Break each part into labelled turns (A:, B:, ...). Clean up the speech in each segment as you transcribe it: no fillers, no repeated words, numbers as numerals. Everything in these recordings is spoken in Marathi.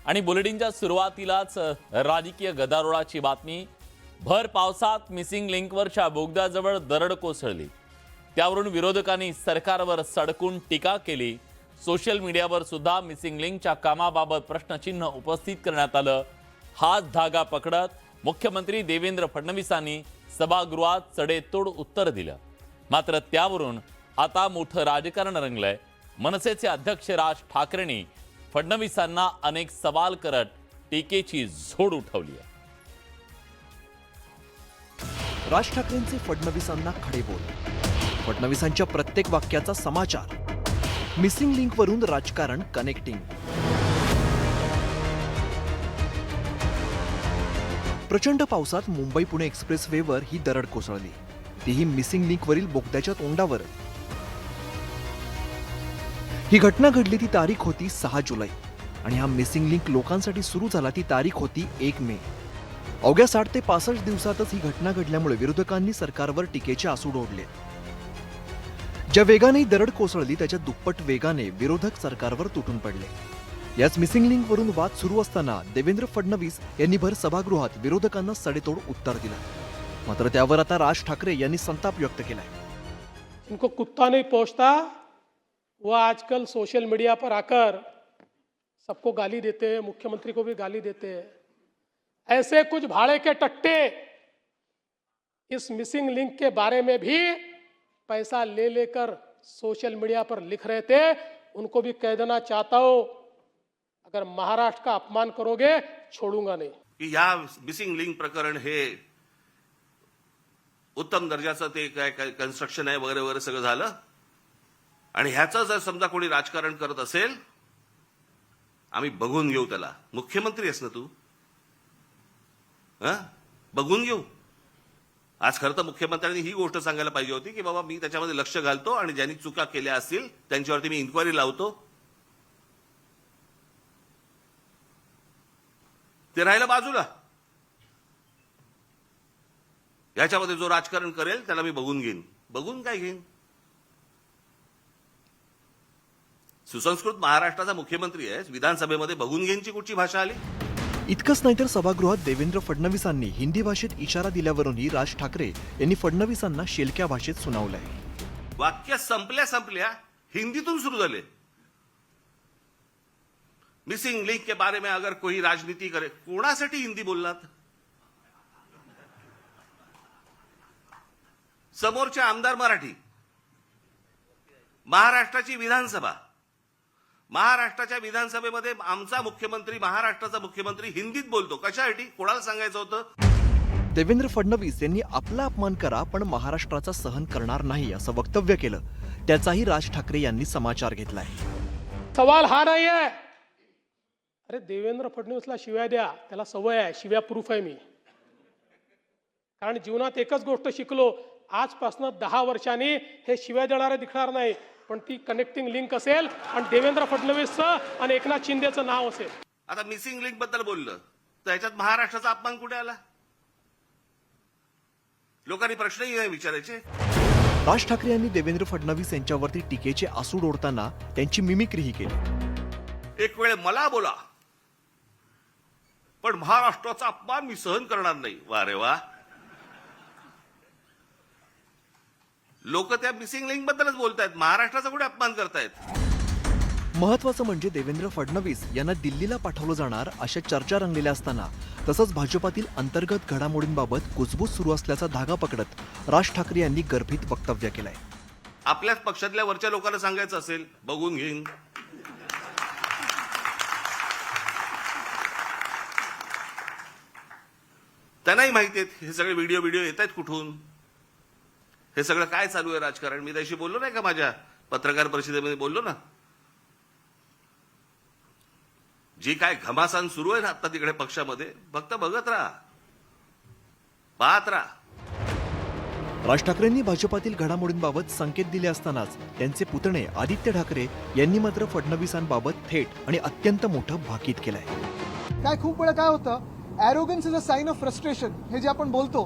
A: आणि बुलेटिनच्या सुरुवातीलाच राजकीय गदारोळाची बातमी। भर पावसात मिसिंग लिंकवरच्या बोगद्याजवळ दरड कोसळली। त्यावरून विरोधकांनी सरकारवर सडकून टीका केली। सोशल मीडियावर सुद्धा मिसिंग लिंकच्या कामाबाबत प्रश्नचिन्ह उपस्थित करण्यात आलं। हाच धागा पकडत मुख्यमंत्री देवेंद्र फडणवीसांनी सभागृहात सडेतोड उत्तर दिलं। मात्र त्यावरून आता मोठं राजकारण रंगलंय। मनसेचे अध्यक्ष राज ठाकरेंनी फडणवीसांना अनेक सवाल करत टीकेची झोड उठवली आहे।
B: राज ठाकरेंचे फडणवीसांना खडेबोल। फडणवीसांच्या प्रत्येक वाक्याचा समाचार। मिसिंग लिंक वरून राजकारण कनेक्टिंग। प्रचंड पावसात मुंबई पुणे एक्सप्रेसवेवर ही दरड कोसळली, तीही मिसिंग लिंक वरील बोगद्याच्या तोंडावर। ही घटना घडली ती तारीख होती 6 जुलै आणि हा मिसिंग लिंक लोकांसाठी सुरू झाला ती तारीख होती 1 मे। अवघ्या 60 ते 65 दिवसातच ही घटना घडल्यामुळे विरोधकांनी सरकारवर टीकेचे आसूड ओढले। ज्या वेगाने दरड कोसळली त्याच्या दुप्पट वेगाने विरोधक सरकारवर तुटून पडले। याच मिसिंग लिंक वरून वाद सुरू असताना देवेंद्र फडणवीस यांनी भर सभागृहात विरोधकांना सडेतोड उत्तर दिलं। मात्र त्यावर आता राज ठाकरे यांनी संताप व्यक्त केलाय।
C: इनको कुत्ता नहीं पहुंचता, वो आजकल सोशल मीडिया पर आकर सबको गाली देते हैं, मुख्यमंत्री को भी गाली देते हैं। ऐसे कुछ भाड़े के टट्टे इस मिसिंग लिंक के बारे में भी पैसा ले लेकर सोशल मीडिया पर लिख रहे थे। उनको भी कह देना चाहता हूं, अगर महाराष्ट्र का अपमान करोगे छोड़ूंगा नहीं।
D: की या मिसिंग लिंक प्रकरण हे उत्तम दर्जाचं ते काय कन्स्ट्रक्शन आहे वगैरे वगैरे सगळं झालं आणि ह्याचं जर समजा कोणी राजकारण करत असेल, आम्ही बघून घेऊ त्याला। मुख्यमंत्री आहेस ना तू, बघून घेऊ। आज खरं तर मुख्यमंत्र्यांनी ही गोष्ट सांगायला पाहिजे होती की बाबा मी त्याच्यामध्ये लक्ष घालतो आणि ज्यांनी चुका केल्या असतील त्यांच्यावरती मी इन्क्वायरी लावतो। ते राहिलं बाजूला, याच्यामध्ये जो राजकारण करेल त्याला मी बघून घेईन। बघून काय घेईन? सुसंस्कृत महाराष्ट्राचा मुख्यमंत्री आहे, विधानसभेमध्ये बघून घेईनची कुठची भाषा आली?
B: इतकंच नाही तर सभागृहात देवेंद्र फडणवीसांनी हिंदी भाषेत इशारा दिल्यावरूनही राज ठाकरे यांनी फडणवीसांना शेलक्या भाषेत सुनावलंय।
D: वाक्य संपल्या संपल्या हिंदीतून सुरू झाले। मिसिंग लिंक के बारे में अगर कोई राजनीति करे, कोणासाठी हिंदी बोललात? समोरचे आमदार मराठी, महाराष्ट्राची विधानसभा, महाराष्ट्राच्या विधानसभेमध्ये आमचा मुख्यमंत्री, महाराष्ट्राचा मुख्यमंत्री हिंदीत बोलतो। कशासाठी? कोणाला सांगायचं होतं?
B: देवेंद्र फडणवीस यांनी आपला अपमान करा पण महाराष्ट्राचा सहन करणार नाही असं वक्तव्य केलं। त्याचाही राज ठाकरे यांनी समाचार घेतलाय।
C: सवाल हा नाही आहे, अरे देवेंद्र फडणवीसला शिव्या द्या, त्याला सवय आहे, शिव्या प्रूफ आहे मी। कारण जीवनात एकच गोष्ट शिकलो, आजपासून 10 वर्षांनी हे शिव्या देणारे दिसणार नाही, पण ती कनेक्टिंग लिंक असेल आणि देवेंद्र फडणवीसचं आणि एकनाथ शिंदेचं नाव असेल।
D: आता मिसिंग लिंक बद्दल बोललं तर याच्यात महाराष्ट्राचा अपमान कुठे आला? लोकांनी प्रश्नही नाही विचारायचे।
B: राज ठाकरे यांनी देवेंद्र फडणवीस यांच्यावरती टीकेचे आसूड ओढताना त्यांची मिमिक्रीही केली।
D: एक वेळ मला बोला पण महाराष्ट्राचा अपमान मी सहन करणार नाही। वा रे वा, लोक त्या मिसिंग लिंक बद्दलच बोलतायत, महाराष्ट्राचा कुठे अपमान करतायत?
B: महत्वाचं म्हणजे देवेंद्र फडणवीस यांना दिल्लीला पाठवलं जाणार अशा चर्चा रंगलेल्या असताना तसंच भाजपातील अंतर्गत घडामोडींबाबत कुजबूज सुरू असल्याचा धागा पकडत राज ठाकरे यांनी गर्भित वक्तव्य केलंय।
D: आपल्याच पक्षातल्या वरच्या लोकांना सांगायचं असेल बघून घेईन, त्यांनाही माहिती आहे हे सगळे व्हिडिओ येत आहेत कुठून, हे सगळं काय चालू आहे राजकारण। मी त्याशी बोललो नाही का, माझ्या पत्रकार परिषदेमध्ये बोललो ना। जी काय घमासान सुरू आहे ना आता तिकडे पक्षामध्ये, फक्त बघत राहा, पाहत राहा।
B: राज ठाकरेंनी भाजपातील घडामोडींबाबत संकेत दिले असतानाच त्यांचे पुतणे आदित्य ठाकरे यांनी मात्र फडणवीसांबाबत थेट आणि अत्यंत मोठं भाकीत केलंय।
E: काय खूप वेळा काय होतं, arrogance is a sign of frustration, हे जे आपण बोलतो,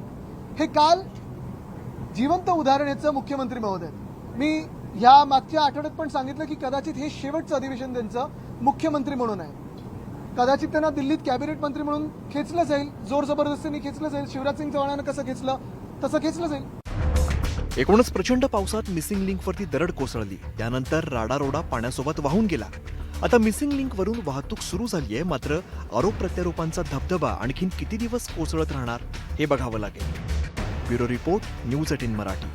E: हे काल जिवंत उदाहरण याचं मुख्यमंत्री महोदय। मी ह्या मागच्या आठवड्यात पण सांगितलं की कदाचित हे शेवटचं अधिवेशन त्यांचं मुख्यमंत्री म्हणून आहे। कदाचित त्यांना दिल्लीत कॅबिनेट मंत्री म्हणून खेचलं जाईल, जोर जबरदस्तीने खेचलं जाईल. शिवराज सिंग चौहानानं कसं खेचलं तसं खेचलं जाईल.
B: एकूणच प्रचंड पावसात मिसिंग लिंकवरती दरड कोसळली. त्यानंतर राडारोडा पाण्यासोबत वाहून गेला. आता मिसिंग लिंकवरून वाहतूक सुरू झाली आहे, मात्र आरोप प्रत्यारोपांचा धबधबा आणखीन किती दिवस कोसळत राहणार हे बघावं लागेल. Bureau report, news 18 Marathi.